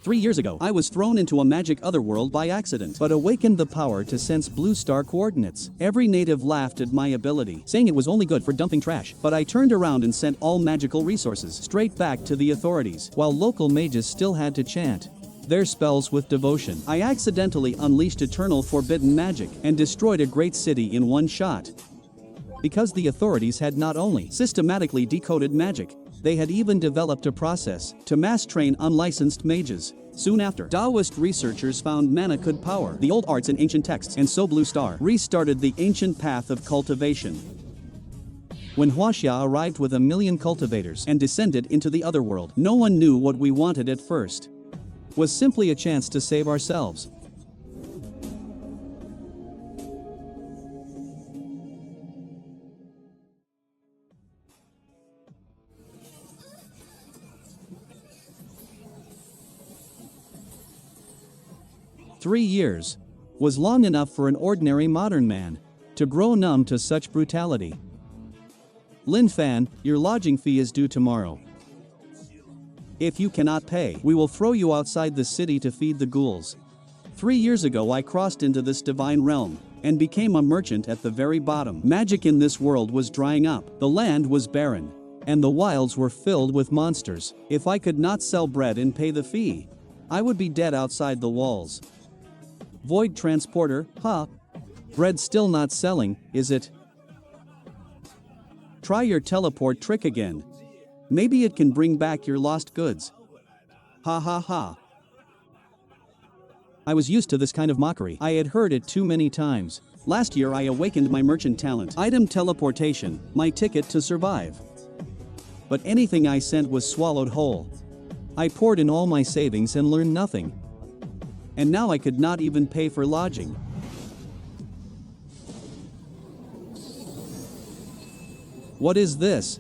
3 years ago, I was thrown into a magic otherworld by accident, but awakened the power to sense blue star coordinates. Every native laughed at my ability, saying it was only good for dumping trash, but I turned around and sent all magical resources straight back to the authorities, while local mages still had to chant their spells with devotion. I accidentally unleashed eternal forbidden magic and destroyed a great city in one shot. Because the authorities had not only systematically decoded magic, they had even developed a process to mass train unlicensed mages. Soon after, Taoist researchers found mana could power the old arts in ancient texts, and so Blue Star restarted the ancient path of cultivation. When Huaxia arrived with 1 million cultivators and descended into the otherworld, no one knew what we wanted at first. Was simply a chance to save ourselves. "3 years was long enough for an ordinary modern man to grow numb to such brutality. Linfan, your lodging fee is due tomorrow. If you cannot pay, we will throw you outside the city to feed the ghouls. 3 years ago I crossed into this divine realm and became a merchant at the very bottom. Magic in this world was drying up, the land was barren, and the wilds were filled with monsters. If I could not sell bread and pay the fee, I would be dead outside the walls. Void transporter, huh? Bread still not selling, is it? Try your teleport trick again. Maybe it can bring back your lost goods. Ha ha ha." I was used to this kind of mockery. I had heard it too many times. Last year I awakened my merchant talent. Item teleportation, my ticket to survive. But anything I sent was swallowed whole. I poured in all my savings and learned nothing. And now I could not even pay for lodging. What is this?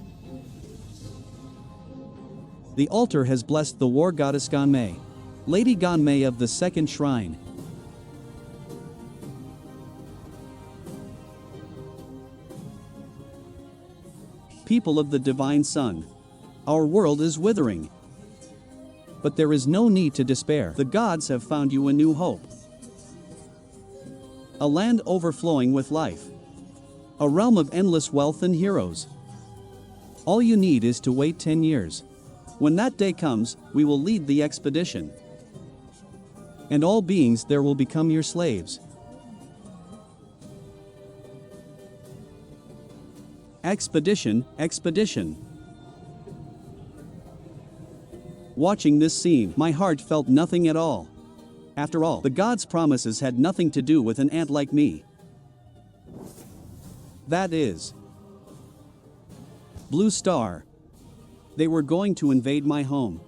The altar has blessed the war goddess Ganmei, Lady Ganmei of the second shrine. People of the divine sun, our world is withering. But there is no need to despair. The gods have found you a new hope. A land overflowing with life. A realm of endless wealth and heroes. All you need is to wait 10 years. When that day comes, we will lead the expedition. And all beings there will become your slaves. Expedition, expedition. Watching this scene, my heart felt nothing at all. After all, the gods' promises had nothing to do with an ant like me. That is Blue Star. They were going to invade my home.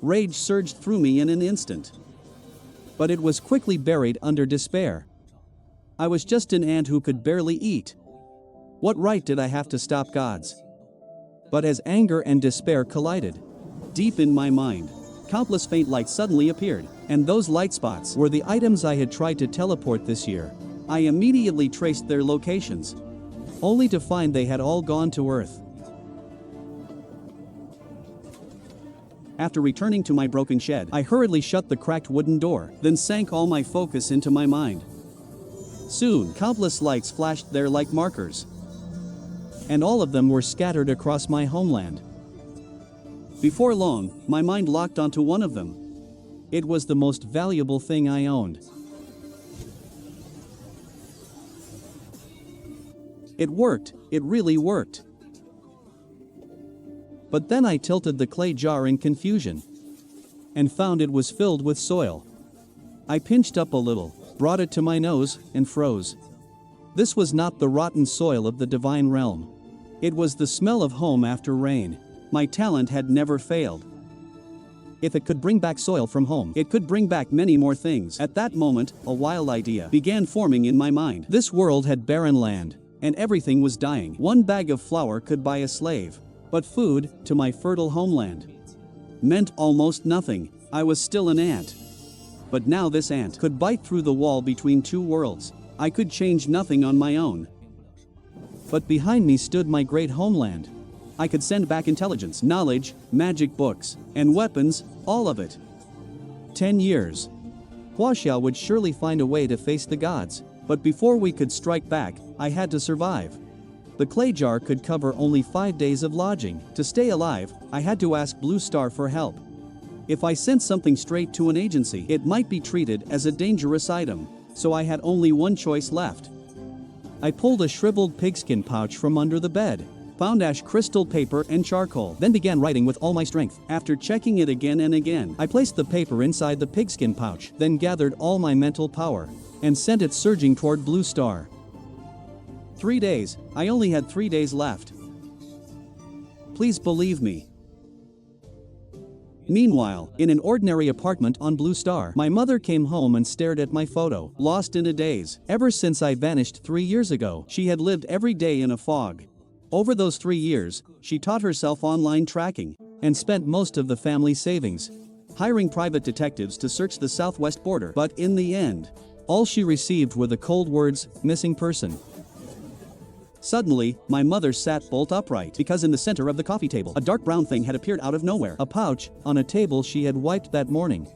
Rage surged through me in an instant. But it was quickly buried under despair. I was just an ant who could barely eat. What right did I have to stop gods? But as anger and despair collided, deep in my mind, countless faint lights suddenly appeared, and those light spots were the items I had tried to teleport this year. I immediately traced their locations, only to find they had all gone to Earth. After returning to my broken shed, I hurriedly shut the cracked wooden door, then sank all my focus into my mind. Soon, countless lights flashed there like markers, and all of them were scattered across my homeland. Before long, my mind locked onto one of them. It was the most valuable thing I owned. It worked, it really worked. But then I tilted the clay jar in confusion and found it was filled with soil. I pinched up a little, brought it to my nose, and froze. This was not the rotten soil of the divine realm. It was the smell of home after rain. My talent had never failed. If it could bring back soil from home, it could bring back many more things. At that moment, a wild idea began forming in my mind. This world had barren land, and everything was dying. One bag of flour could buy a slave, but food, to my fertile homeland, meant almost nothing. I was still an ant. But now this ant could bite through the wall between two worlds. I could change nothing on my own. But behind me stood my great homeland. I could send back intelligence, knowledge, magic books, and weapons, all of it. 10 years. Huaxiao would surely find a way to face the gods, but before we could strike back, I had to survive. The clay jar could cover only 5 days of lodging. To stay alive, I had to ask Blue Star for help. If I sent something straight to an agency, it might be treated as a dangerous item, so I had only one choice left. I pulled a shriveled pigskin pouch from under the bed, found ash crystal paper and charcoal, then began writing with all my strength. After checking it again and again, I placed the paper inside the pigskin pouch, then gathered all my mental power and sent it surging toward Blue Star. 3 days. I only had 3 days left. Please believe me. Meanwhile, in an ordinary apartment on Blue Star, my mother came home and stared at my photo, lost in a daze. Ever since I vanished 3 years ago, she had lived every day in a fog. Over those 3 years, she taught herself online tracking and spent most of the family savings hiring private detectives to search the southwest border. But in the end, all she received were the cold words, "missing person." Suddenly, my mother sat bolt upright because in the center of the coffee table, a dark brown thing had appeared out of nowhere. A pouch on a table she had wiped that morning.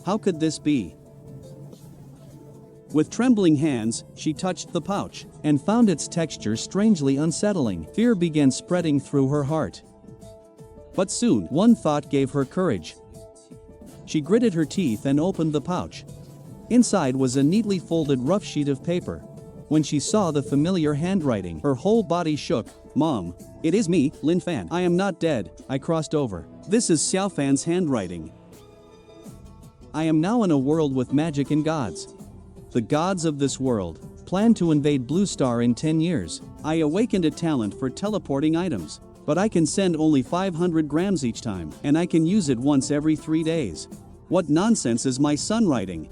How could this be? With trembling hands, she touched the pouch and found its texture strangely unsettling. Fear began spreading through her heart. But soon, one thought gave her courage. She gritted her teeth and opened the pouch. Inside was a neatly folded rough sheet of paper. When she saw the familiar handwriting, her whole body shook. "Mom, it is me, Linfan. I am not dead." I crossed over. "This is Xiaofan's handwriting. I am now in a world with magic and gods. The gods of this world plan to invade Blue Star in 10 years. I awakened a talent for teleporting items, but I can send only 500 grams each time, and I can use it once every 3 days. What nonsense is my son writing?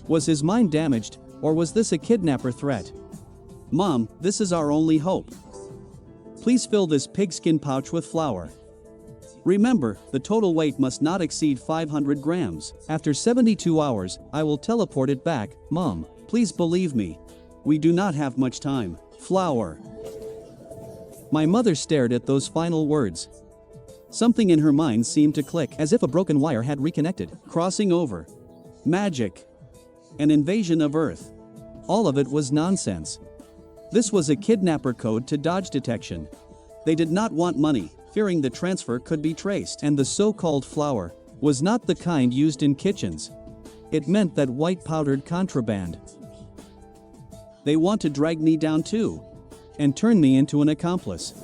Was his mind damaged? Or was this a kidnapper threat? Mom, this is our only hope. Please fill this pigskin pouch with flour. Remember, the total weight must not exceed 500 grams. After 72 hours, I will teleport it back. Mom, please believe me. We do not have much time. Flour." My mother stared at those final words. Something in her mind seemed to click, as if a broken wire had reconnected. Crossing over. Magic. An invasion of Earth. All of it was nonsense. This was a kidnapper code to dodge detection. They did not want money, fearing the transfer could be traced, and the so-called flour was not the kind used in kitchens. It meant that white powdered contraband. They want to drag me down too, and turn me into an accomplice.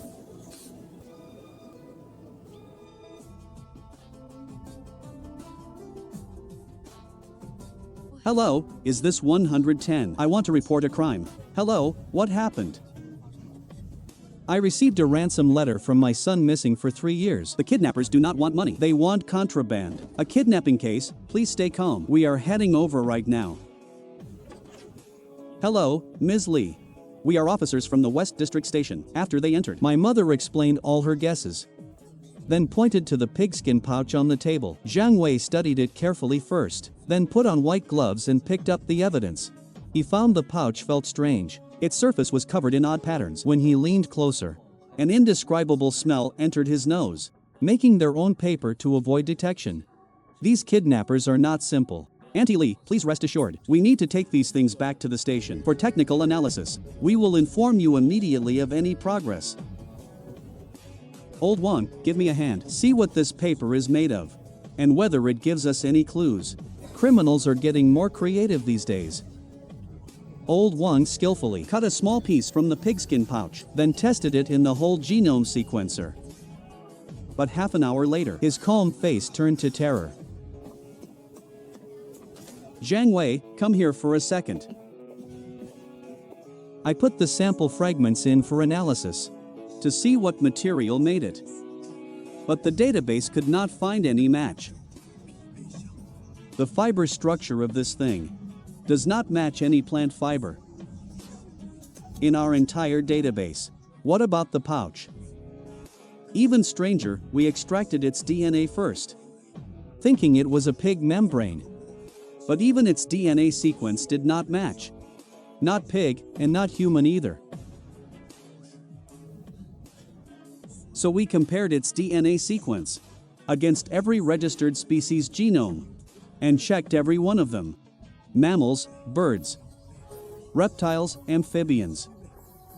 Hello, is this 110? I want to report a crime. Hello, what happened? I received a ransom letter from my son missing for 3 years. The kidnappers do not want money. They want contraband. A kidnapping case, please stay calm. We are heading over right now. Hello, Ms. Lee. We are officers from the West District Station. After they entered, my mother explained all her guesses, then pointed to the pigskin pouch on the table. Zhang Wei studied it carefully first, then put on white gloves and picked up the evidence. He found the pouch felt strange. Its surface was covered in odd patterns. When he leaned closer, an indescribable smell entered his nose, making their own paper to avoid detection. These kidnappers are not simple. Auntie Lee, please rest assured. We need to take these things back to the station for technical analysis. We will inform you immediately of any progress. Old Wang, give me a hand. See what this paper is made of, and whether it gives us any clues. Criminals are getting more creative these days. Old Wang skillfully cut a small piece from the pigskin pouch, then tested it in the whole genome sequencer. But half an hour later, his calm face turned to terror. Zhang Wei, come here for a second. I put the sample fragments in for analysis to see what material made it. But the database could not find any match. The fiber structure of this thing does not match any plant fiber in our entire database. What about the pouch? Even stranger, we extracted its DNA first, thinking it was a pig membrane. But even its DNA sequence did not match. Not pig, and not human either. So we compared its DNA sequence against every registered species genome and checked every one of them. Mammals, birds, reptiles, amphibians,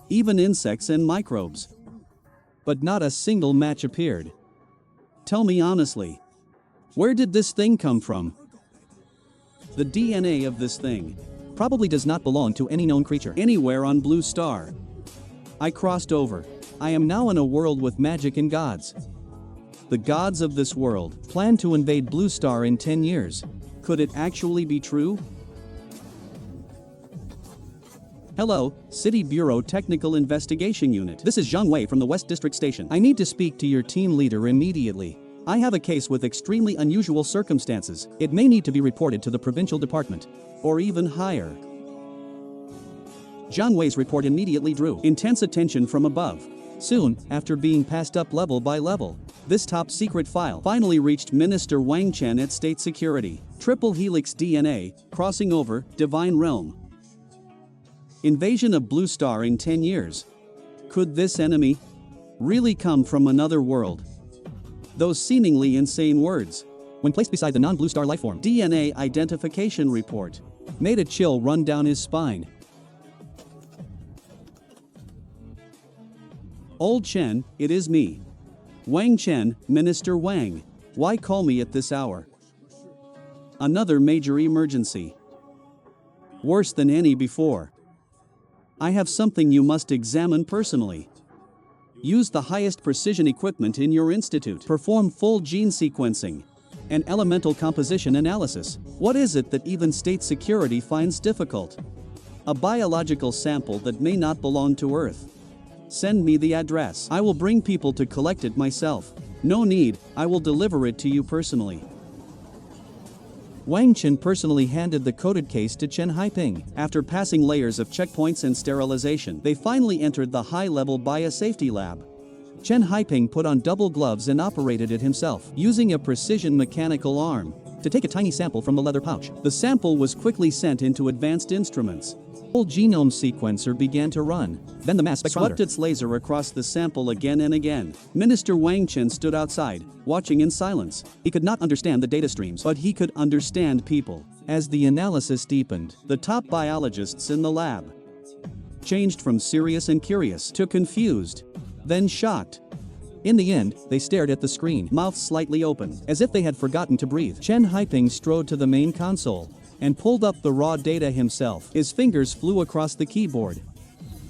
even insects and microbes. But not a single match appeared. Tell me honestly, where did this thing come from? The DNA of this thing probably does not belong to any known creature anywhere on Blue Star. I crossed over. I am now in a world with magic and gods. The gods of this world plan to invade Blue Star in 10 years. Could it actually be true? Hello, City Bureau Technical Investigation Unit. This is Zhang Wei from the West District Station. I need to speak to your team leader immediately. I have a case with extremely unusual circumstances. It may need to be reported to the provincial department, or even higher. Zhang Wei's report immediately drew intense attention from above. Soon, after being passed up level by level, this top-secret file finally reached Minister Wang Chen at State Security. Triple-helix DNA, crossing over, Divine Realm. Invasion of Blue Star in 10 years. Could this enemy really come from another world? Those seemingly insane words, when placed beside the non-Blue Star lifeform DNA identification report, made a chill run down his spine. Old Chen, it is me. Wang Chen, Minister Wang. Why call me at this hour? Another major emergency. Worse than any before. I have something you must examine personally. Use the highest precision equipment in your institute. Perform full gene sequencing and elemental composition analysis. What is it that even state security finds difficult? A biological sample that may not belong to Earth. Send me the address. I will bring people to collect it myself. No need, I will deliver it to you personally. Wang Chen personally handed the coded case to Chen Haiping. After passing layers of checkpoints and sterilization, they finally entered the high-level biosafety lab. Chen Haiping put on double gloves and operated it himself, using a precision mechanical arm to take a tiny sample from the leather pouch. The sample was quickly sent into advanced instruments. Whole genome sequencer began to run. Then the mass spectrometer swept its laser across the sample again and again. Minister Wang Chen stood outside, watching in silence. He could not understand the data streams, but he could understand people. As the analysis deepened, the top biologists in the lab changed from serious and curious to confused, then shocked. In the end, they stared at the screen, mouths slightly open, as if they had forgotten to breathe. Chen Haiping strode to the main console and pulled up the raw data himself. His fingers flew across the keyboard.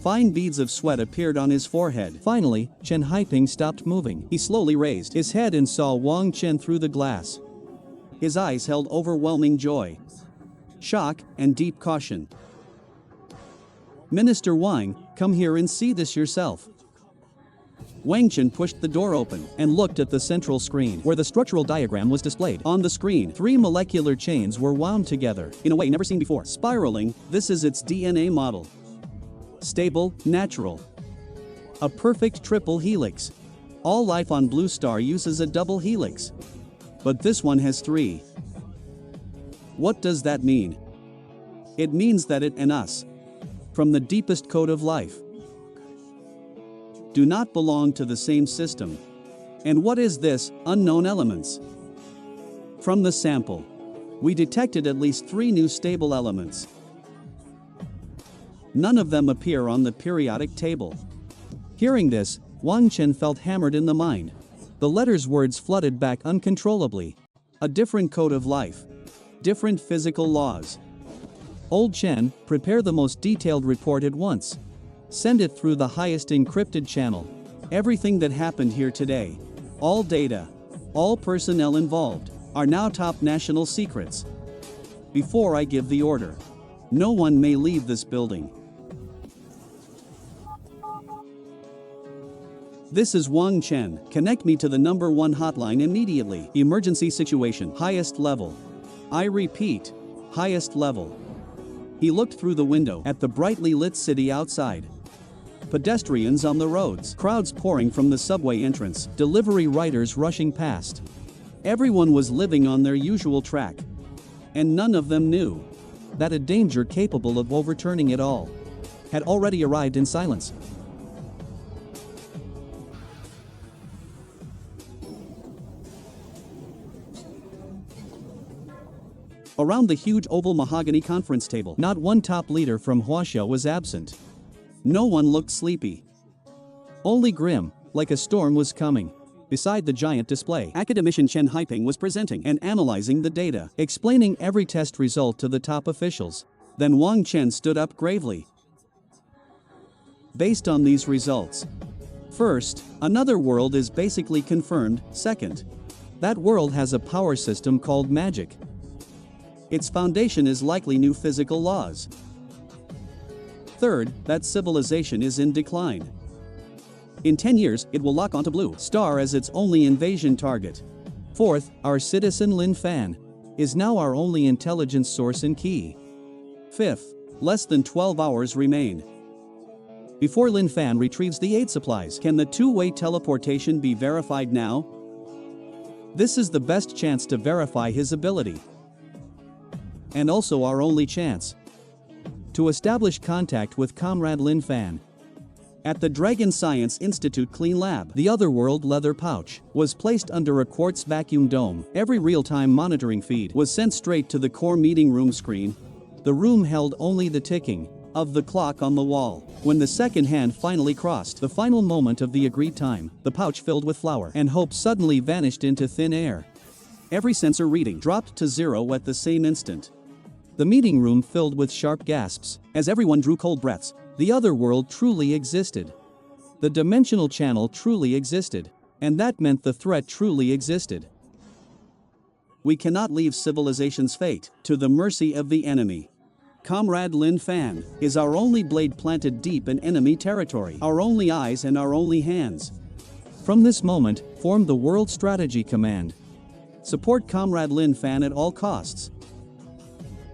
Fine beads of sweat appeared on his forehead. Finally, Chen Haiping stopped moving. He slowly raised his head and saw Wang Chen through the glass. His eyes held overwhelming joy, shock, and deep caution. Minister Wang, come here and see this yourself. Wang Chen pushed the door open and looked at the central screen, where the structural diagram was displayed. On the screen, 3 molecular chains were wound together, in a way never seen before. Spiraling, this is its DNA model. Stable, natural. A perfect triple helix. All life on Blue Star uses a double helix. But this one has 3. What does that mean? It means that it and us, from the deepest code of life, do not belong to the same system. And what is this, unknown elements? From the sample, we detected at least 3 new stable elements. None of them appear on the periodic table. Hearing this, Wang Chen felt hammered in the mind. The letter's words flooded back uncontrollably. A different code of life. Different physical laws. Old Chen, prepare the most detailed report at once. Send it through the highest encrypted channel. Everything that happened here today, all data, all personnel involved, are now top national secrets. Before I give the order, no one may leave this building. This is Wang Chen. Connect me to the number 1 hotline immediately. Emergency situation, highest level. I repeat, highest level. He looked through the window at the brightly lit city outside. Pedestrians on the roads, crowds pouring from the subway entrance, delivery riders rushing past. Everyone was living on their usual track. And none of them knew that a danger capable of overturning it all had already arrived in silence. Around the huge oval mahogany conference table, not one top leader from Huaxia was absent. No one looked sleepy. Only grim, like a storm was coming. Beside the giant display, academician Chen Haiping was presenting and analyzing the data, explaining every test result to the top officials. Then Wang Chen stood up gravely. Based on these results, first, another world is basically confirmed. Second, that world has a power system called magic. Its foundation is likely new physical laws. Third, that civilization is in decline. In 10 years, it will lock onto Blue Star as its only invasion target. Fourth, our citizen Linfan is now our only intelligence source and key. Fifth, less than 12 hours remain. Before Linfan retrieves the aid supplies, can the two-way teleportation be verified now? This is the best chance to verify his ability. And also our only chance to establish contact with Comrade Linfan. At the Dragon Science Institute Clean Lab, the otherworld leather pouch was placed under a quartz vacuum dome. Every real-time monitoring feed was sent straight to the core meeting room screen. The room held only the ticking of the clock on the wall. When the second hand finally crossed the final moment of the agreed time, the pouch filled with flour and hope suddenly vanished into thin air. Every sensor reading dropped to 0 at the same instant. The meeting room filled with sharp gasps as everyone drew cold breaths. The otherworld truly existed. The dimensional channel truly existed. And that meant the threat truly existed. We cannot leave civilization's fate to the mercy of the enemy. Comrade Linfan is our only blade planted deep in enemy territory, our only eyes and our only hands. From this moment, form the World Strategy Command. Support Comrade Linfan at all costs.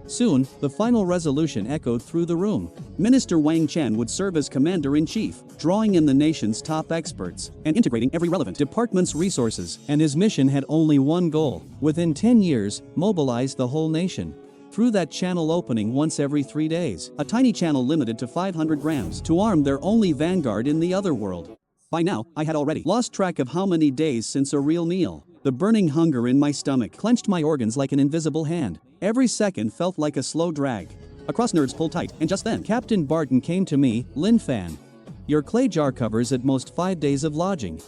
Soon, the final resolution echoed through the room. Minister Wang Chen would serve as commander-in-chief, drawing in the nation's top experts and integrating every relevant department's resources. And his mission had only one goal: within 10 years, mobilize the whole nation. Through that channel opening once every 3 days, a tiny channel limited to 500 grams, to arm their only vanguard in the otherworld. By now, I had already lost track of how many days since a real meal. The burning hunger in my stomach clenched my organs like an invisible hand. Every second felt like a slow drag. Across nerves pulled tight, and just then, Captain Barton came to me. Linfan, your clay jar covers at most 5 days of lodging.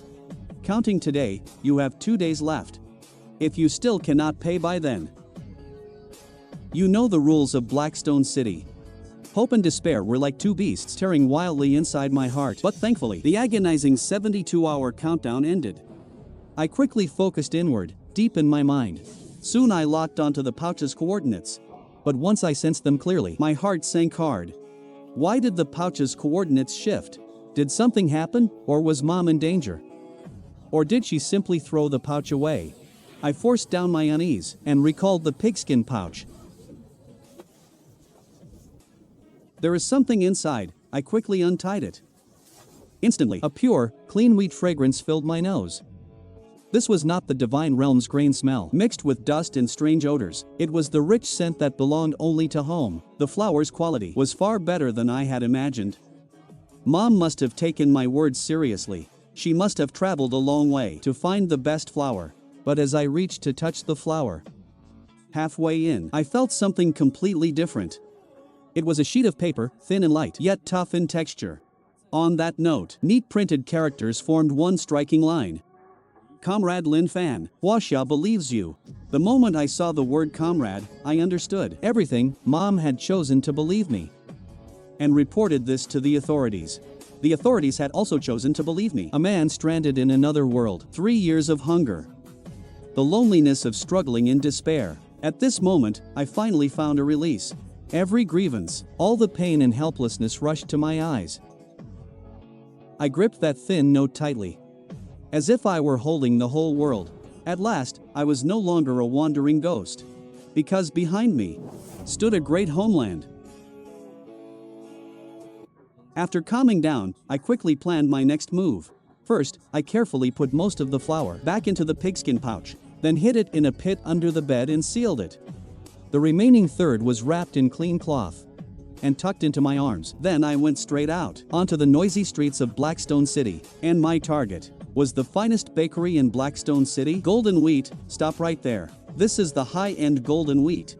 Counting today, you have 2 days left. If you still cannot pay by then. You know the rules of Blackstone City. Hope and despair were like two beasts tearing wildly inside my heart, but thankfully, the agonizing 72-hour countdown ended. I quickly focused inward, deep in my mind. Soon I locked onto the pouch's coordinates. But once I sensed them clearly, my heart sank hard. Why did the pouch's coordinates shift? Did something happen, or was Mom in danger? Or did she simply throw the pouch away? I forced down my unease and recalled the pigskin pouch. There is something inside. I quickly untied it. Instantly, a pure, clean wheat fragrance filled my nose. This was not the divine realm's grain smell, mixed with dust and strange odors. It was the rich scent that belonged only to home. The flower's quality was far better than I had imagined. Mom must have taken my words seriously. She must have traveled a long way to find the best flower. But as I reached to touch the flower, halfway in, I felt something completely different. It was a sheet of paper, thin and light, yet tough in texture. On that note, neat printed characters formed one striking line. Comrade Linfan, Huaxia believes you. The moment I saw the word comrade, I understood everything. Mom had chosen to believe me and reported this to the authorities. The authorities had also chosen to believe me, a man stranded in another world, 3 years of hunger. The loneliness of struggling in despair. At this moment, I finally found a release. Every grievance, all the pain and helplessness rushed to my eyes. I gripped that thin note tightly, as if I were holding the whole world. At last, I was no longer a wandering ghost, because behind me stood a great homeland. After calming down, I quickly planned my next move. First, I carefully put most of the flour back into the pigskin pouch, then hid it in a pit under the bed and sealed it. The remaining third was wrapped in clean cloth and tucked into my arms. Then I went straight out onto the noisy streets of Blackstone City, and my target was the finest bakery in Blackstone City. Golden wheat, stop right there. This is the high-end golden wheat.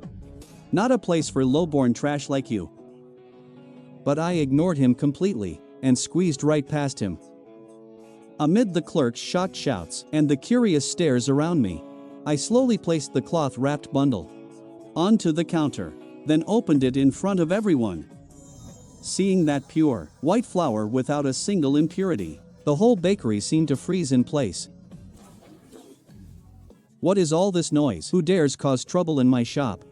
Not a place for low-born trash like you. But I ignored him completely and squeezed right past him. Amid the clerk's shocked shouts and the curious stares around me, I slowly placed the cloth-wrapped bundle onto the counter, then opened it in front of everyone. Seeing that pure, white flour without a single impurity, the whole bakery seemed to freeze in place. What is all this noise? Who dares cause trouble in my shop?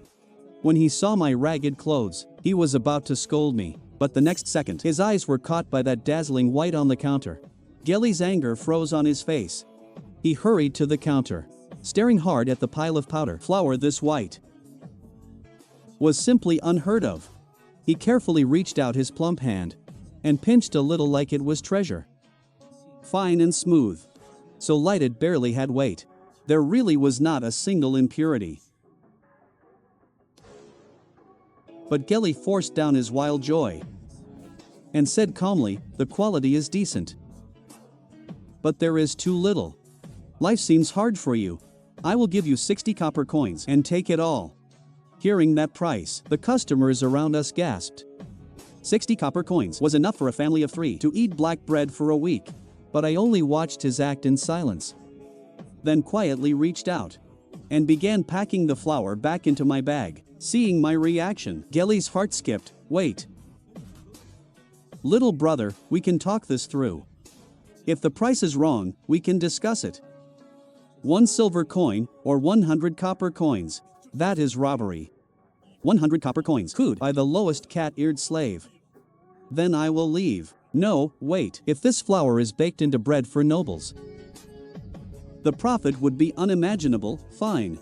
When he saw my ragged clothes, he was about to scold me, but the next second his eyes were caught by that dazzling white on the counter. Gelly's anger froze on his face. He hurried to the counter, staring hard at the pile of powder flour. This white was simply unheard of. He carefully reached out his plump hand and pinched a little like it was treasure. Fine and smooth, so light it barely had weight. There really was not a single impurity. But Gelly forced down his wild joy and said calmly, "The quality is decent. But there is too little. Life seems hard for you. I will give you 60 copper coins and take it all." Hearing that price, the customers around us gasped. 60 copper coins was enough for a family of 3 to eat black bread for a week. But I only watched his act in silence. Then quietly reached out and began packing the flour back into my bag. Seeing my reaction, Gelly's heart skipped. "Wait. Little brother, we can talk this through. If the price is wrong, we can discuss it. 1 silver coin, or 100 copper coins. That is robbery. 100 copper coins, cooed by the lowest cat-eared slave. Then I will leave. No, wait, if this flour is baked into bread for nobles, the profit would be unimaginable. Fine.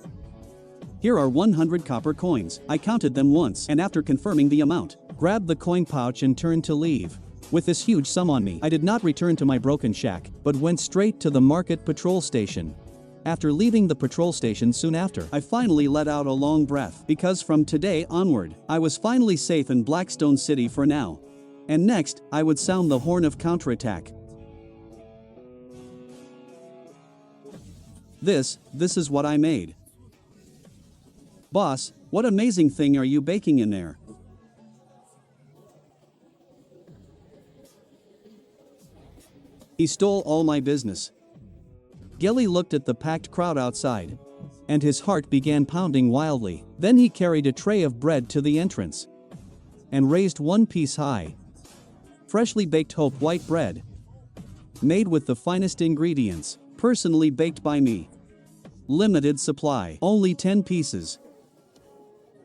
Here are 100 copper coins." I counted them once and after confirming the amount, grabbed the coin pouch and turned to leave. With this huge sum on me, I did not return to my broken shack, but went straight to the market patrol station. After leaving the patrol station soon after, I finally let out a long breath, because from today onward, I was finally safe in Blackstone City for now. And next, I would sound the horn of counterattack. This is what I made. Boss, what amazing thing are you baking in there? He stole all my business. Gelly looked at the packed crowd outside, and his heart began pounding wildly. Then he carried a tray of bread to the entrance and raised one piece high. Freshly baked hope white bread, made with the finest ingredients, personally baked by me. Limited supply, only 10 pieces.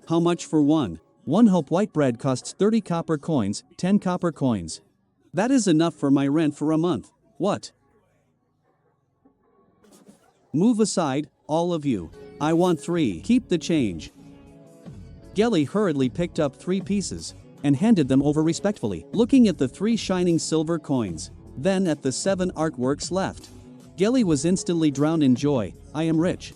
How much for one? One hope white bread costs 30 copper coins, 10 copper coins. That is enough for my rent for a month. What? Move aside, all of you. I want 3. Keep the change. Gelly hurriedly picked up 3 pieces and handed them over respectfully, looking at the 3 shining silver coins, then at the 7 artworks left. Gelly was instantly drowned in joy. I am rich.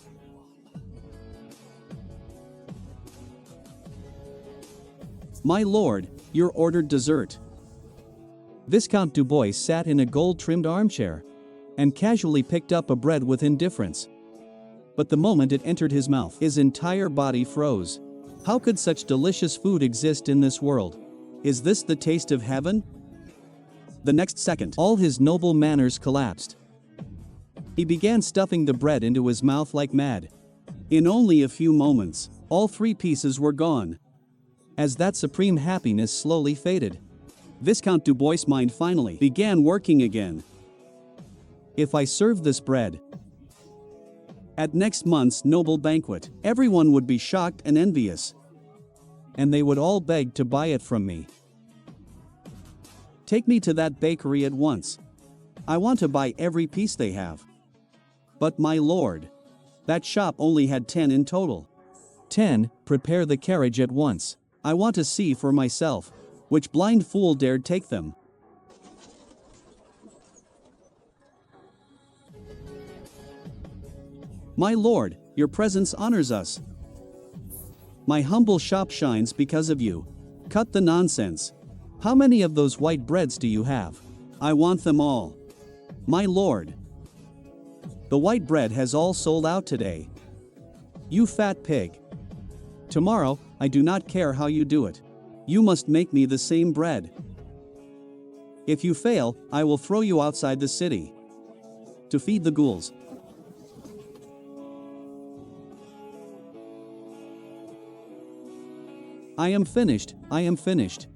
My lord, your ordered dessert. Viscount Dubois sat in a gold-trimmed armchair and casually picked up a bread with indifference. But the moment it entered his mouth, his entire body froze. How could such delicious food exist in this world? Is this the taste of heaven? The next second, all his noble manners collapsed. He began stuffing the bread into his mouth like mad. In only a few moments, all 3 pieces were gone. As that supreme happiness slowly faded, Viscount Dubois' mind finally began working again. If I served this bread at next month's noble banquet, everyone would be shocked and envious, and they would all beg to buy it from me. Take me to that bakery at once. I want to buy every piece they have. But my lord, that shop only had 10 in total. 10, prepare the carriage at once. I want to see for myself. Which blind fool dared take them? My lord, your presence honors us. My humble shop shines because of you. Cut the nonsense. How many of those white breads do you have? I want them all. My lord. The white bread has all sold out today. You fat pig. Tomorrow, I do not care how you do it. You must make me the same bread. If you fail, I will throw you outside the city. To feed the ghouls. I am finished, I am finished.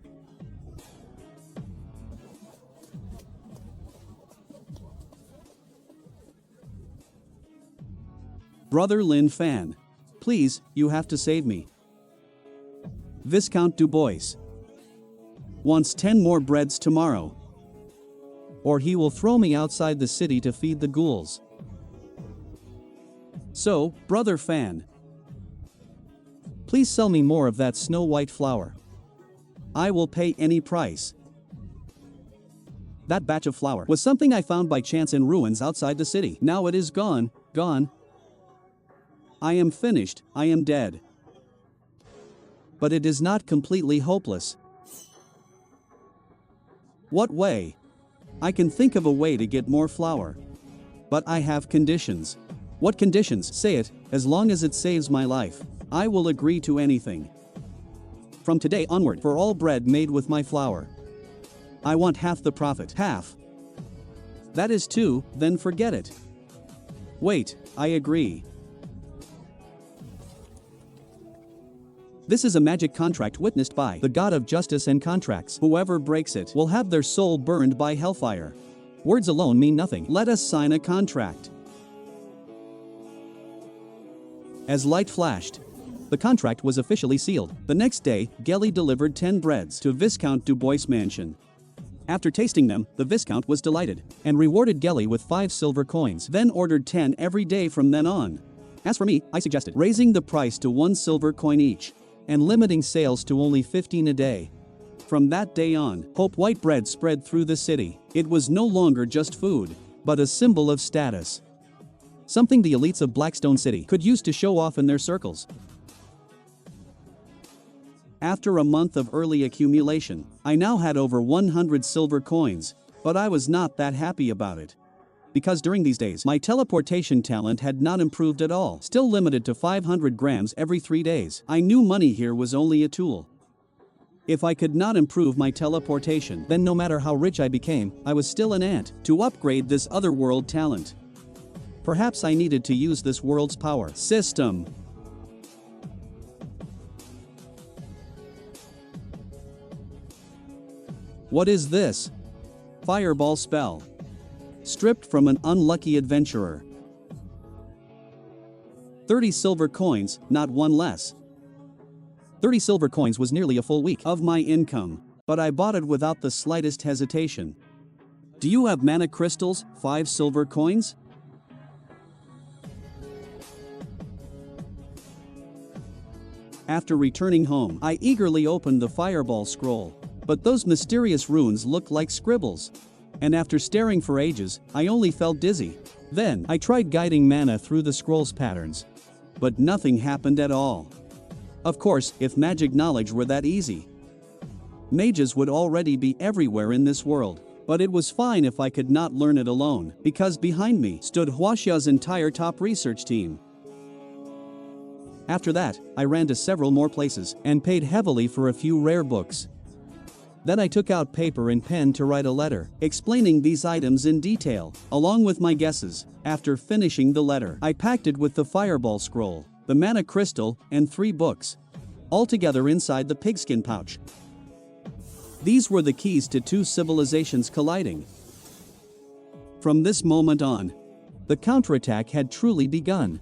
Brother Linfan. Please, you have to save me. Viscount Du Bois wants 10 more breads tomorrow, or he will throw me outside the city to feed the ghouls. So, Brother Fan, please sell me more of that snow white flour. I will pay any price. That batch of flour was something I found by chance in ruins outside the city. Now it is gone, gone. I am finished, I am dead. But it is not completely hopeless. What way? I can think of a way to get more flour. But I have conditions. What conditions? Say it, as long as it saves my life. I will agree to anything. From today onward, for all bread made with my flour, I want half the profit. Half. That is 2, then forget it. Wait, I agree. This is a magic contract witnessed by the god of justice and contracts. Whoever breaks it will have their soul burned by hellfire. Words alone mean nothing. Let us sign a contract. As light flashed, the contract was officially sealed. The next day, Gelly delivered 10 breads to Viscount Du Bois' mansion. After tasting them, the Viscount was delighted and rewarded Gelly with 5 silver coins, then ordered 10 every day from then on. As for me, I suggested raising the price to 1 silver coin each and limiting sales to only 15 a day. From that day on, Hope white bread spread through the city. It was no longer just food, but a symbol of status. Something the elites of Blackstone City could use to show off in their circles. After a month of early accumulation, I now had over 100 silver coins, but I was not that happy about it. Because during these days, my teleportation talent had not improved at all, still limited to 500 grams every 3 days. I knew money here was only a tool. If I could not improve my teleportation, then no matter how rich I became, I was still an ant. To upgrade this otherworld talent, perhaps I needed to use this world's power system. What is this? Fireball spell. Stripped from an unlucky adventurer. 30 silver coins, not one less. 30 silver coins was nearly a full week of my income, but I bought it without the slightest hesitation. Do you have mana crystals? 5 silver coins? After returning home, I eagerly opened the fireball scroll, but those mysterious runes looked like scribbles. And after staring for ages, I only felt dizzy. Then, I tried guiding mana through the scroll's patterns. But nothing happened at all. Of course, if magic knowledge were that easy, mages would already be everywhere in this world. But it was fine if I could not learn it alone, because behind me stood Huaxia's entire top research team. After that, I ran to several more places and paid heavily for a few rare books. Then I took out paper and pen to write a letter, explaining these items in detail, along with my guesses. After finishing the letter, I packed it with the fireball scroll, the mana crystal, and 3 books, all together inside the pigskin pouch. These were the keys to 2 civilizations colliding. From this moment on, the counterattack had truly begun.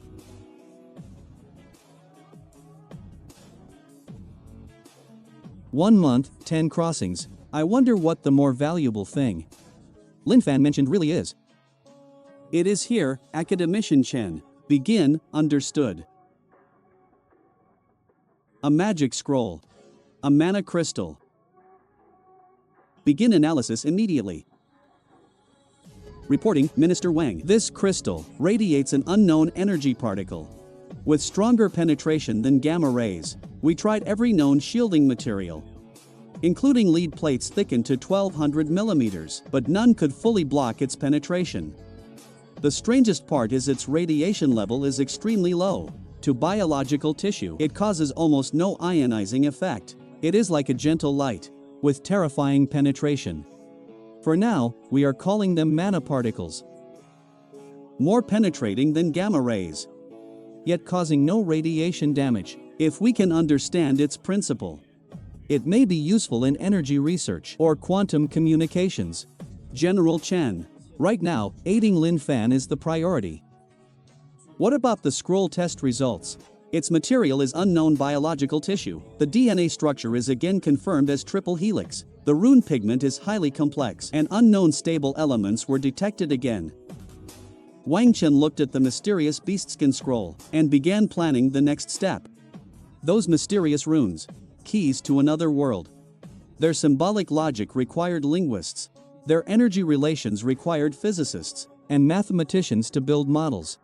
One month, 10 crossings. I wonder what the more valuable thing Linfan mentioned really is. It is here, Academician Chen. Begin, understood. A magic scroll. A mana crystal. Begin analysis immediately. Reporting, Minister Wang. This crystal radiates an unknown energy particle with stronger penetration than gamma rays. We tried every known shielding material, including lead plates thickened to 1200 millimeters, but none could fully block its penetration. The strangest part is its radiation level is extremely low. to biological tissue. It causes almost no ionizing effect. It is like a gentle light, with terrifying penetration. For now, we are calling them nanoparticles. More penetrating than gamma rays, yet causing no radiation damage. If we can understand its principle, it may be useful in energy research or quantum communications. General Chen. Right now, aiding Linfan is the priority. What about the scroll test results? Its material is unknown biological tissue. The DNA structure is again confirmed as triple-helix. The rune pigment is highly complex, and unknown stable elements were detected again. Wang Chen looked at the mysterious beastskin scroll and began planning the next step. Those mysterious runes, keys to another world. Their symbolic logic required linguists. Their energy relations required physicists and mathematicians to build models.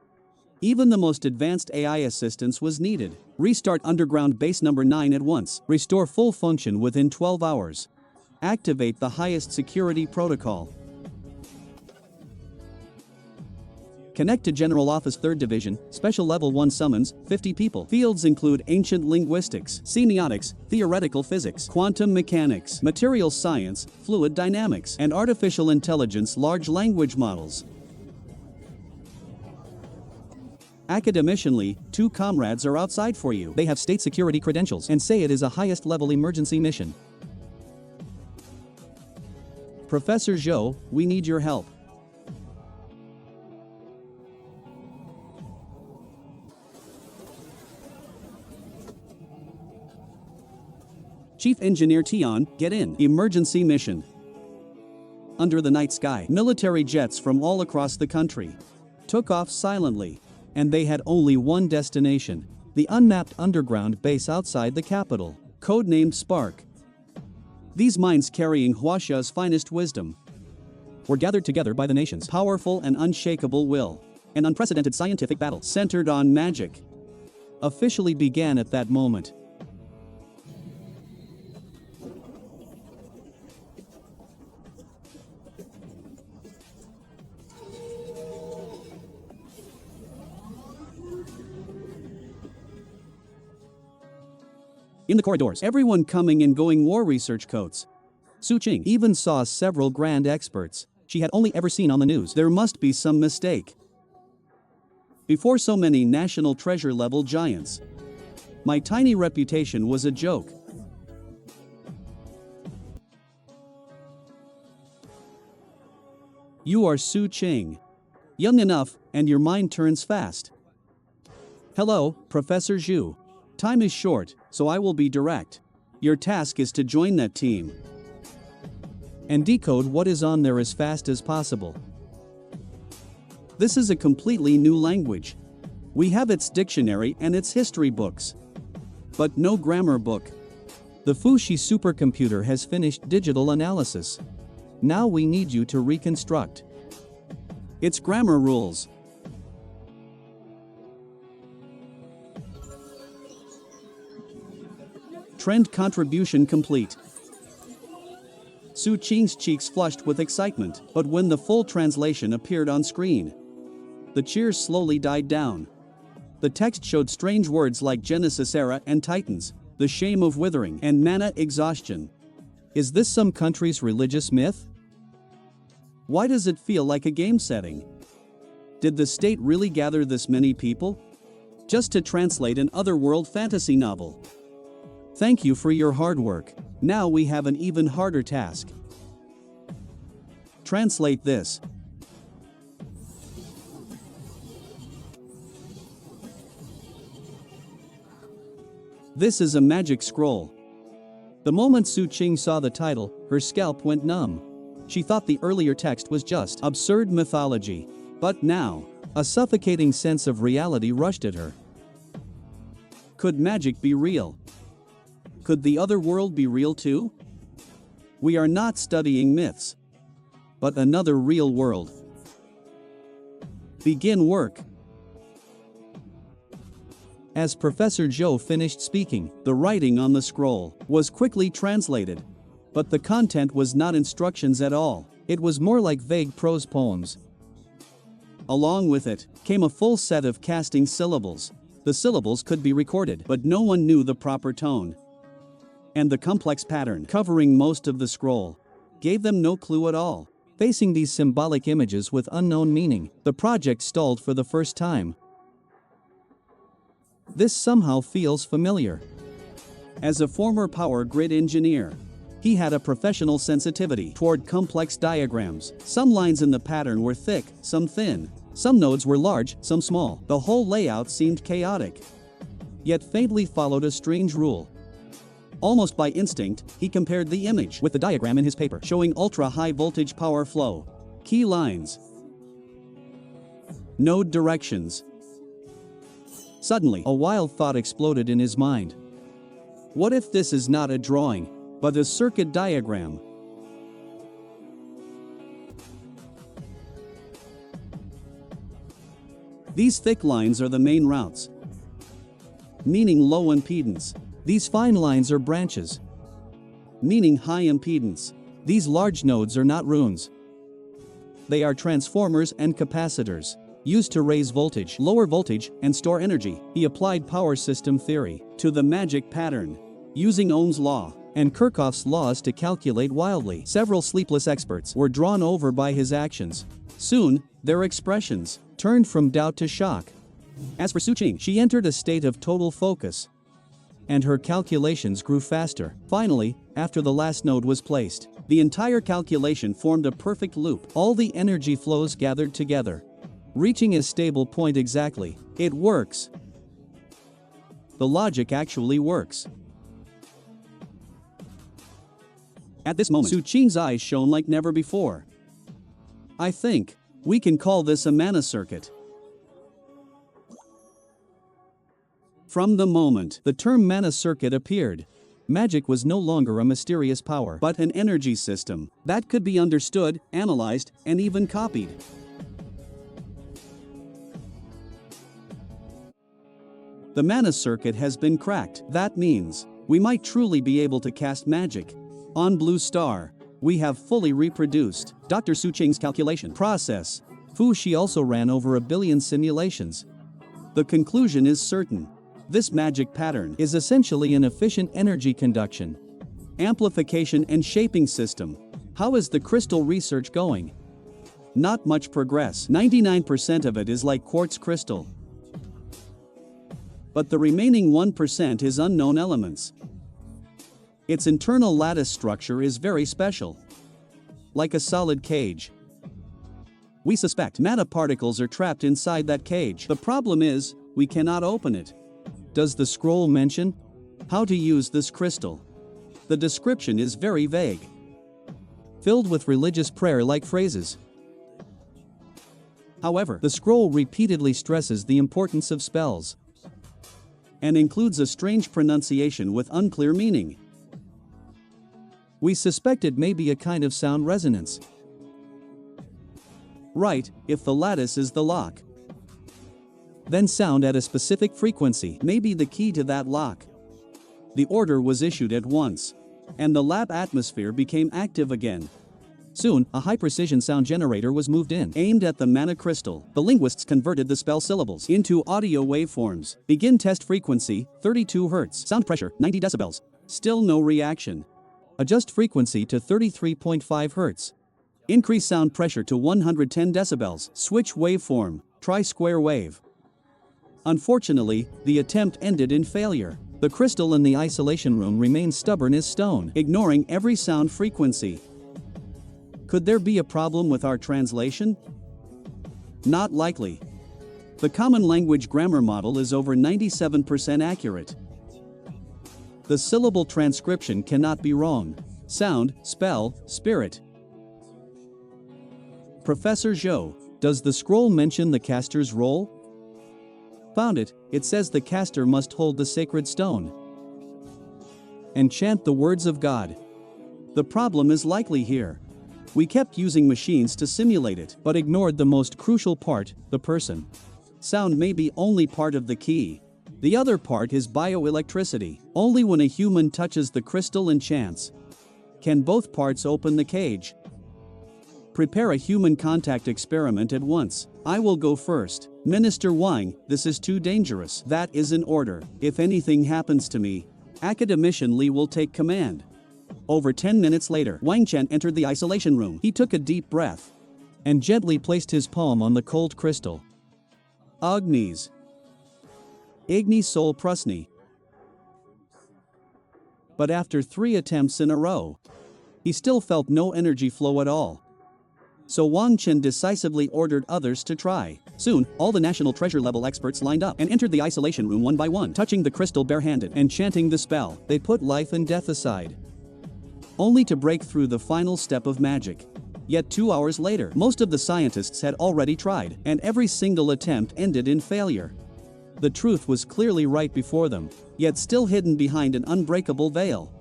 Even the most advanced AI assistance was needed. Restart underground base number 9 at once. Restore full function within 12 hours. Activate the highest security protocol. Connect to General Office 3rd Division, Special Level 1 summons, 50 people. Fields include ancient linguistics, semiotics, theoretical physics, quantum mechanics, material science, fluid dynamics, and artificial intelligence large language models. Academicianly, 2 comrades are outside for you. They have state security credentials and say it is a highest level emergency mission. Professor Zhou, we need your help. Chief Engineer Tian, get in. Emergency mission. Under the night sky, military jets from all across the country took off silently, and they had only one destination: the unmapped underground base outside the capital, codenamed Spark. These minds carrying Huaxia's finest wisdom were gathered together by the nation's powerful and unshakable will. An unprecedented scientific battle centered on magic officially began at that moment. In the corridors, everyone coming and going wore research coats. Su Qing even saw several grand experts she had only ever seen on the news. There must be some mistake. Before so many national treasure-level giants, my tiny reputation was a joke. You are Su Qing. Young enough, and your mind turns fast. Hello, Professor Zhu. Time is short, so I will be direct. Your task is to join that team and decode what is on there as fast as possible. This is a completely new language. We have its dictionary and its history books, but no grammar book. The Fuxi supercomputer has finished digital analysis. Now we need you to reconstruct its grammar rules. Trend contribution complete. Su Qing's cheeks flushed with excitement, but when the full translation appeared on screen, the cheers slowly died down. The text showed strange words like Genesis era and Titans, the shame of withering, and mana exhaustion. Is this some country's religious myth? Why does it feel like a game setting? Did the state really gather this many people just to translate an otherworld fantasy novel? Thank you for your hard work. Now we have an even harder task. Translate this. This is a magic scroll. The moment Su Qing saw the title, her scalp went numb. She thought the earlier text was just absurd mythology. But now, a suffocating sense of reality rushed at her. Could magic be real? Could the other world be real too? We are not studying myths, but another real world. Begin work. As Professor Zhou finished speaking, the writing on the scroll was quickly translated. But the content was not instructions at all. It was more like vague prose poems. Along with it came a full set of casting syllables. The syllables could be recorded, but no one knew the proper tone. And the complex pattern covering most of the scroll gave them no clue at all. Facing these symbolic images with unknown meaning, the project stalled for the first time. This somehow feels familiar. As a former power grid engineer, he had a professional sensitivity toward complex diagrams. Some lines in the pattern were thick, some thin. Some nodes were large, some small. The whole layout seemed chaotic, yet faintly followed a strange rule. Almost by instinct, he compared the image with the diagram in his paper, showing ultra-high voltage power flow, key lines, node directions. Suddenly, a wild thought exploded in his mind. What if this is not a drawing, but a circuit diagram? These thick lines are the main routes, meaning low impedance. These fine lines are branches, meaning high impedance. These large nodes are not runes. They are transformers and capacitors, used to raise voltage, lower voltage, and store energy. He applied power system theory to the magic pattern, using Ohm's law and Kirchhoff's laws to calculate wildly. Several sleepless experts were drawn over by his actions. Soon, their expressions turned from doubt to shock. As for Suqing, she entered a state of total focus, and her calculations grew faster. Finally, after the last node was placed, the entire calculation formed a perfect loop. All the energy flows gathered together, reaching a stable point exactly. It works. The logic actually works. At this moment, Suqing's eyes shone like never before. I think we can call this a mana circuit. From the moment the term mana circuit appeared, magic was no longer a mysterious power, but an energy system that could be understood, analyzed, and even copied. The mana circuit has been cracked. That means we might truly be able to cast magic on Blue Star. We have fully reproduced Dr. Suqing's calculation process. Shi also ran over 1 billion simulations. The conclusion is certain. This magic pattern is essentially an efficient energy conduction, amplification and shaping system. How is the crystal research going? Not much progress. 99% of it is like quartz crystal. But the remaining 1% is unknown elements. Its internal lattice structure is very special, like a solid cage. We suspect mana particles are trapped inside that cage. The problem is, we cannot open it. Does the scroll mention how to use this crystal? The description is very vague, filled with religious prayer-like phrases. However, the scroll repeatedly stresses the importance of spells and includes a strange pronunciation with unclear meaning. We suspect it may be a kind of sound resonance. Right, if the lattice is the lock, then sound at a specific frequency may be the key to that lock. The order was issued at once, and the lab atmosphere became active again. Soon, a high-precision sound generator was moved in, aimed at the mana crystal. The linguists converted the spell syllables into audio waveforms. Begin test frequency, 32 Hz. Sound pressure, 90 decibels. Still no reaction. Adjust frequency to 33.5 Hz. Increase sound pressure to 110 decibels. Switch waveform, try square wave. Unfortunately, the attempt ended in failure. The crystal in the isolation room remained stubborn as stone, ignoring every sound frequency. Could there be a problem with our translation? Not likely. The Common Language Grammar Model is over 97% accurate. The syllable transcription cannot be wrong. Sound, spell, spirit. Professor Zhou, does the scroll mention the caster's role? Found it. It says the caster must hold the sacred stone and chant the words of God. The problem is likely here. We kept using machines to simulate it, but ignored the most crucial part, the person. Sound may be only part of the key. The other part is bioelectricity. Only when a human touches the crystal and chants can both parts open the cage. Prepare a human contact experiment at once. I will go first. Minister Wang, this is too dangerous. That is an order. If anything happens to me, Academician Li will take command. Over 10 minutes later, Wang Chen entered the isolation room. He took a deep breath and gently placed his palm on the cold crystal. Agnes. Igni Sol Prusni. But after 3 attempts in a row, he still felt no energy flow at all. So Wang Chen decisively ordered others to try. Soon, all the national treasure level experts lined up and entered the isolation room one by one, touching the crystal barehanded and chanting the spell. They put life and death aside, only to break through the final step of magic. Yet 2 hours later, most of the scientists had already tried, and every single attempt ended in failure. The truth was clearly right before them, yet still hidden behind an unbreakable veil.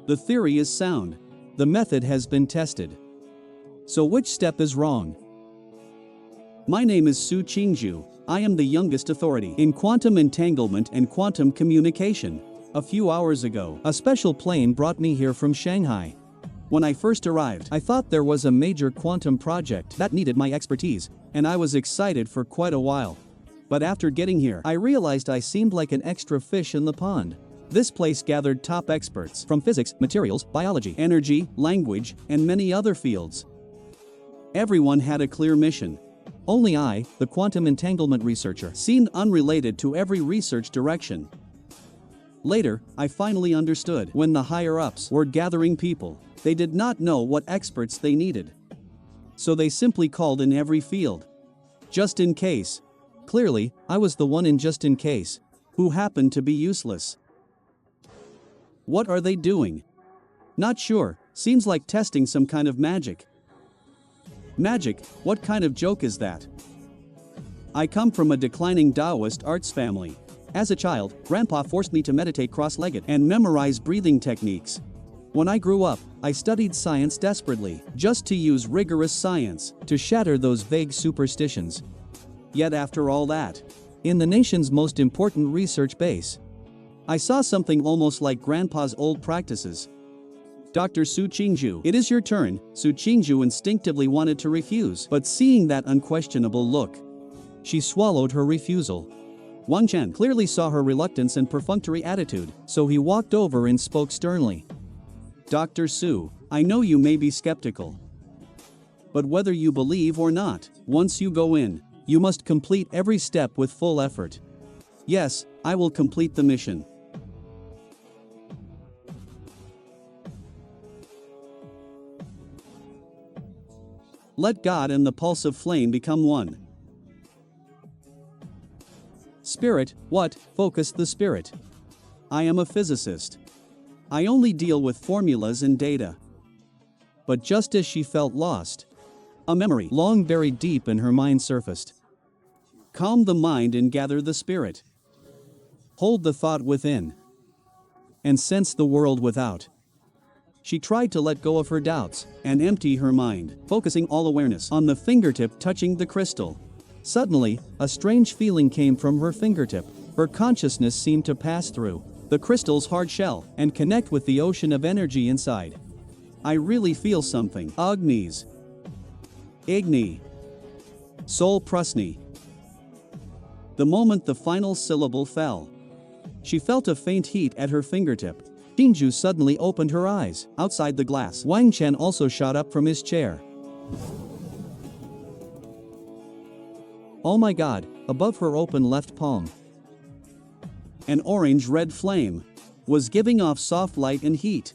The theory is sound. The method has been tested. So which step is wrong? My name is Su Qingju. I am the youngest authority in quantum entanglement and quantum communication. A few hours ago, a special plane brought me here from Shanghai. When I first arrived, I thought there was a major quantum project that needed my expertise, and I was excited for quite a while. But after getting here, I realized I seemed like an extra fish in the pond. This place gathered top experts from physics, materials, biology, energy, language, and many other fields. Everyone had a clear mission. Only I, the quantum entanglement researcher, seemed unrelated to every research direction. Later, I finally understood. When the higher-ups were gathering people, they did not know what experts they needed. So they simply called in every field. Just in case. Clearly, I was the one in just in case, who happened to be useless. What are they doing? Not sure. Seems like testing some kind of magic. Magic? What kind of joke is that? I come from a declining Taoist arts family. As a child, Grandpa forced me to meditate cross-legged and memorize breathing techniques. When I grew up, I studied science desperately, just to use rigorous science to shatter those vague superstitions. Yet after all that, in the nation's most important research base, I saw something almost like Grandpa's old practices. Dr. Su Qingju, it is your turn. Su Qingju instinctively wanted to refuse, but seeing that unquestionable look, she swallowed her refusal. Wang Chen clearly saw her reluctance and perfunctory attitude, so he walked over and spoke sternly. Dr. Su, I know you may be skeptical. But whether you believe or not, once you go in, you must complete every step with full effort. Yes, I will complete the mission. Let God and the pulse of flame become one. Spirit, what? Focus the spirit. I am a physicist. I only deal with formulas and data. But just as she felt lost, a memory long buried deep in her mind surfaced. Calm the mind and gather the spirit. Hold the thought within, and sense the world without. She tried to let go of her doubts and empty her mind, focusing all awareness on the fingertip touching the crystal. Suddenly, a strange feeling came from her fingertip. Her consciousness seemed to pass through the crystal's hard shell and connect with the ocean of energy inside. I really feel something. Agnes. Igni. Sol Prusni. The moment the final syllable fell, she felt a faint heat at her fingertip. Qingju suddenly opened her eyes. Outside the glass, Wang Chen also shot up from his chair. Oh my God, above her open left palm, an orange-red flame was giving off soft light and heat.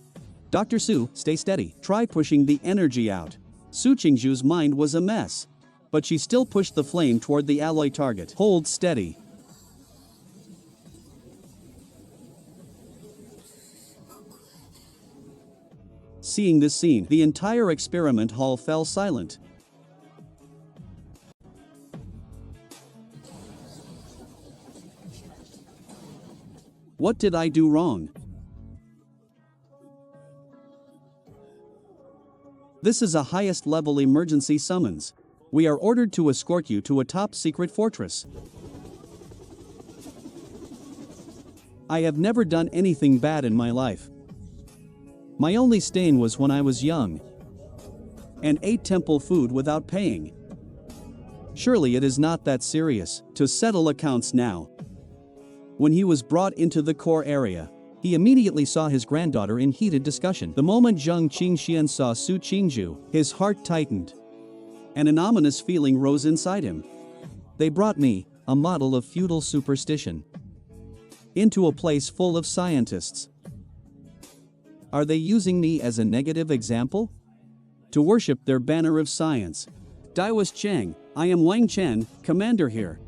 Dr. Su, stay steady. Try pushing the energy out. Su Qingju's mind was a mess, but she still pushed the flame toward the alloy target. Hold steady. Seeing this scene, the entire experiment hall fell silent. What did I do wrong? This is a highest level emergency summons. We are ordered to escort you to a top secret fortress. I have never done anything bad in my life. My only stain was when I was young. and ate temple food without paying. Surely it is not that serious to settle accounts now. When he was brought into the core area, he immediately saw his granddaughter in heated discussion. The moment Zhang Qingxian saw Su Qingju, his heart tightened, and an ominous feeling rose inside him. They brought me, a model of feudal superstition, into a place full of scientists. Are they using me as a negative example? To worship their banner of science. Daiwas Cheng, I am Wang Chen, commander here.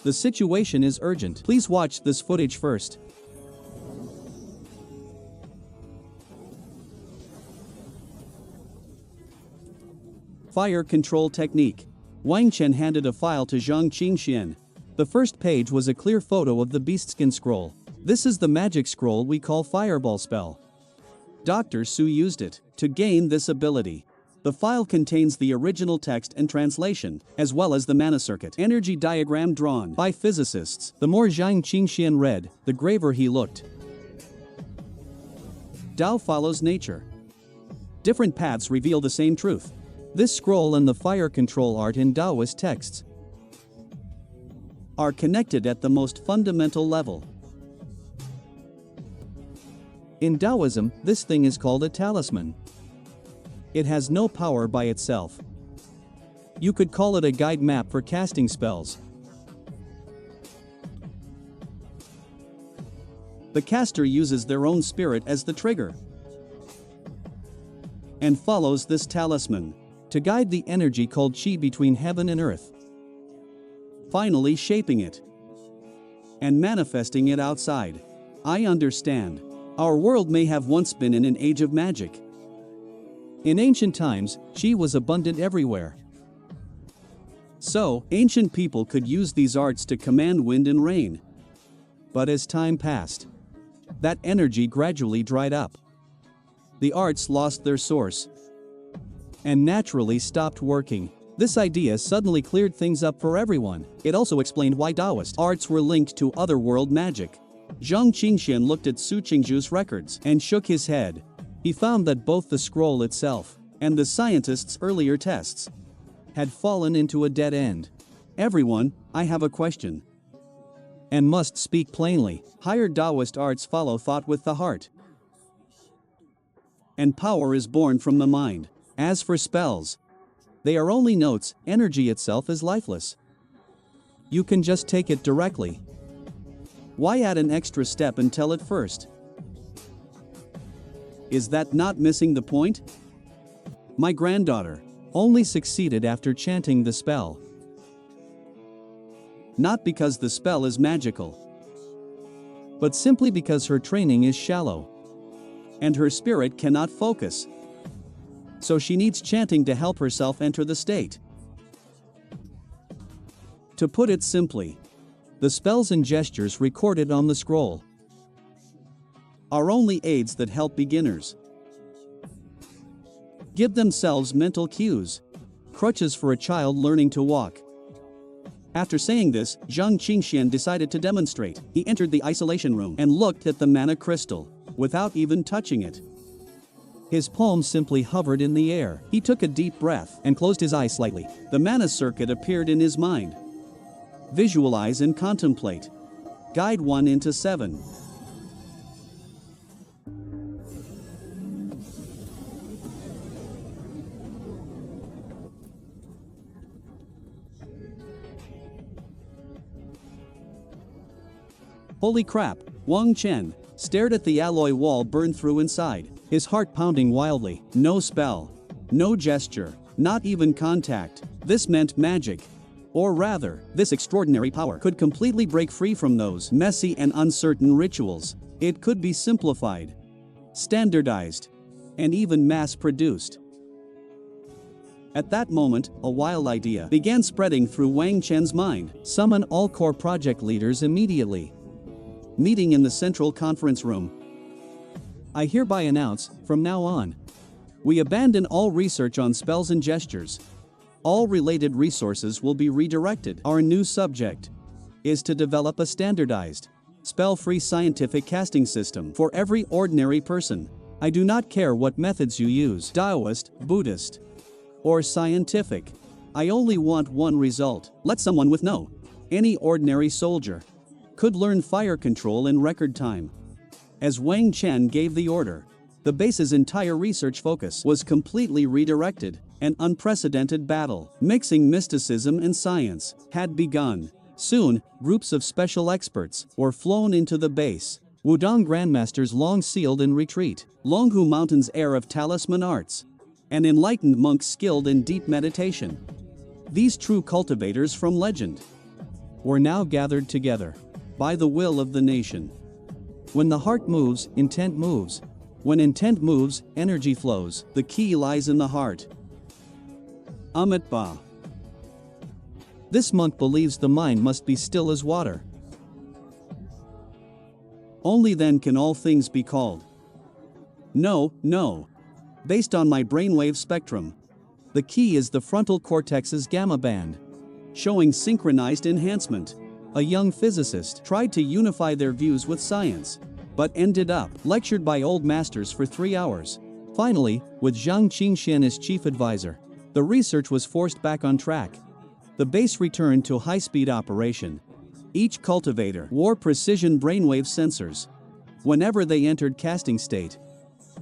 The situation is urgent. Please watch this footage first. Fire control technique. Wang Chen handed a file to Zhang Qingxian. The first page was a clear photo of the beastskin scroll. This is the magic scroll we call fireball spell. Dr. Su used it to gain this ability. The file contains the original text and translation, as well as the mana circuit energy diagram drawn by physicists. The more Zhang Qingxian read, the graver he looked. Tao follows nature. Different paths reveal the same truth. This scroll and the fire control art in Taoist texts are connected at the most fundamental level. In Taoism, this thing is called a talisman. It has no power by itself. You could call it a guide map for casting spells. The caster uses their own spirit as the trigger and follows this talisman to guide the energy called qi between heaven and earth, finally shaping it and manifesting it outside. I understand. Our world may have once been in an age of magic. In ancient times, qi was abundant everywhere. So, ancient people could use these arts to command wind and rain. But as time passed, that energy gradually dried up. The arts lost their source and naturally stopped working. This idea suddenly cleared things up for everyone. It also explained why Taoist arts were linked to otherworld magic. Zhang Qingxian looked at Su Qingju's records and shook his head. He found that both the scroll itself and the scientists' earlier tests had fallen into a dead end. Everyone, I have a question, and must speak plainly. Higher Taoist arts follow thought with the heart, and power is born from the mind. As for spells, they are only notes. Energy itself is lifeless. You can just take it directly. Why add an extra step and tell it first? Is that not missing the point? My granddaughter only succeeded after chanting the spell. Not because the spell is magical, but simply because her training is shallow and her spirit cannot focus. So she needs chanting to help herself enter the state. To put it simply, the spells and gestures recorded on the scroll are only aids that help beginners give themselves mental cues, crutches for a child learning to walk. After saying this, Zhang Qingxian decided to demonstrate. He entered the isolation room and looked at the mana crystal without even touching it. His palm simply hovered in the air. He took a deep breath and closed his eyes slightly. The mana circuit appeared in his mind. Visualize and contemplate. Guide 1 into 7. Holy crap, Wang Chen stared at the alloy wall burned through inside, his heart pounding wildly. No spell, no gesture, not even contact. This meant magic. Or rather, this extraordinary power could completely break free from those messy and uncertain rituals. It could be simplified, standardized, and even mass-produced. At that moment, a wild idea began spreading through Wang Chen's mind. Summon all core project leaders immediately. Meeting in the central conference room. I hereby announce, from now on, we abandon all research on spells and gestures. All related resources will be redirected. Our new subject is to develop a standardized, spell-free scientific casting system for every ordinary person. I do not care what methods you use, Taoist, Buddhist, or scientific. I only want one result. Let someone with no. Any ordinary soldier could learn fire control in record time. As Wang Chen gave the order, the base's entire research focus was completely redirected. An unprecedented battle, mixing mysticism and science, had begun. Soon, groups of special experts were flown into the base. Wudong grandmasters long sealed in retreat, Longhu Mountain's heir of talisman arts, and enlightened monks skilled in deep meditation. These true cultivators from legend were now gathered together by the will of the nation. When the heart moves, intent moves. When intent moves, energy flows. The key lies in the heart. Amit Ba. This monk believes the mind must be still as water. Only then can all things be called. No. Based on my brainwave spectrum, the key is the frontal cortex's gamma band, showing synchronized enhancement. A young physicist tried to unify their views with science, but ended up lectured by old masters for 3 hours. Finally, with Zhang Qingxian as chief advisor, the research was forced back on track. The base returned to high-speed operation. Each cultivator wore precision brainwave sensors. Whenever they entered casting state,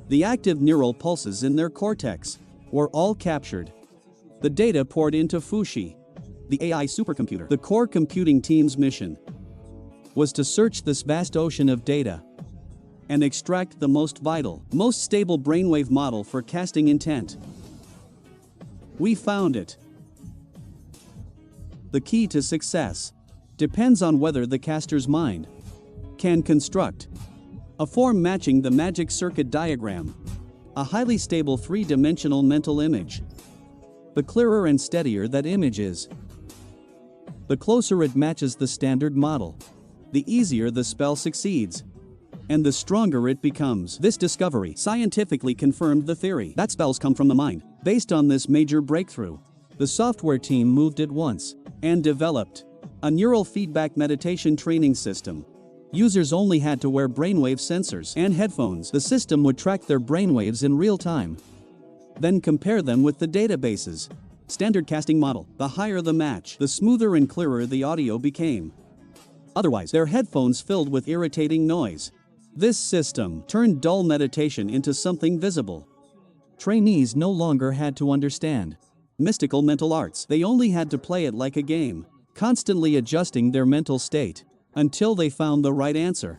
the active neural pulses in their cortex were all captured. The data poured into Fuxi, the AI supercomputer. The core computing team's mission was to search this vast ocean of data and extract the most vital, most stable brainwave model for casting intent. We found it. The key to success depends on whether the caster's mind can construct a form matching the magic circuit diagram, a highly stable three-dimensional mental image. The clearer and steadier that image is, the closer it matches the standard model, the easier the spell succeeds, and the stronger it becomes. This discovery scientifically confirmed the theory that spells come from the mind. Based on this major breakthrough, the software team moved at once and developed a neural feedback meditation training system. Users only had to wear brainwave sensors and headphones. The system would track their brainwaves in real time, then compare them with the database's standard casting model. The higher the match, the smoother and clearer the audio became. Otherwise, their headphones filled with irritating noise. This system turned dull meditation into something visible. Trainees no longer had to understand mystical mental arts. They only had to play it like a game, constantly adjusting their mental state until they found the right answer.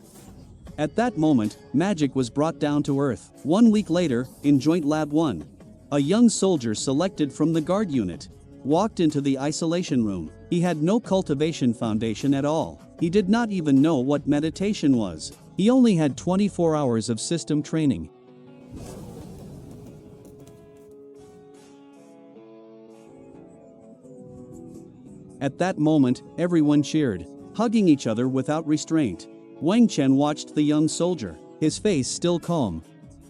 At that moment, magic was brought down to earth. 1 week later, in Joint Lab 1, a young soldier selected from the guard unit walked into the isolation room. He had no cultivation foundation at all. He did not even know what meditation was. He only had 24 hours of system training. At that moment, everyone cheered, hugging each other without restraint. Wang Chen watched the young soldier, his face still calm,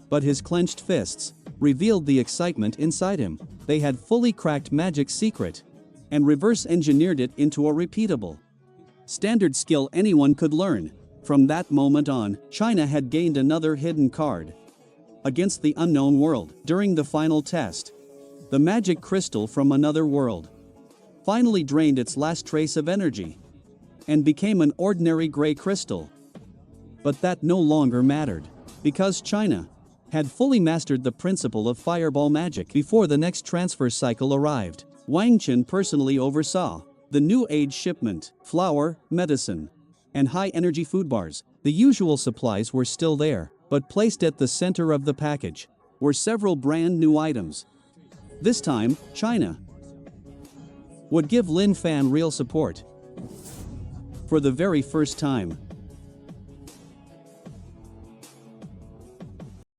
but his clenched fists revealed the excitement inside him. They had fully cracked magic's secret and reverse-engineered it into a repeatable, standard skill anyone could learn. From that moment on, China had gained another hidden card against the unknown world. During the final test, the magic crystal from another world finally drained its last trace of energy and became an ordinary gray crystal. But that no longer mattered, because China had fully mastered the principle of fireball magic. Before the next transfer cycle arrived, Wang Chen personally oversaw the new age shipment. Flour, medicine, and high-energy food bars. The usual supplies were still there, but placed at the center of the package were several brand new items. This time, China would give Linfan real support. For the very first time,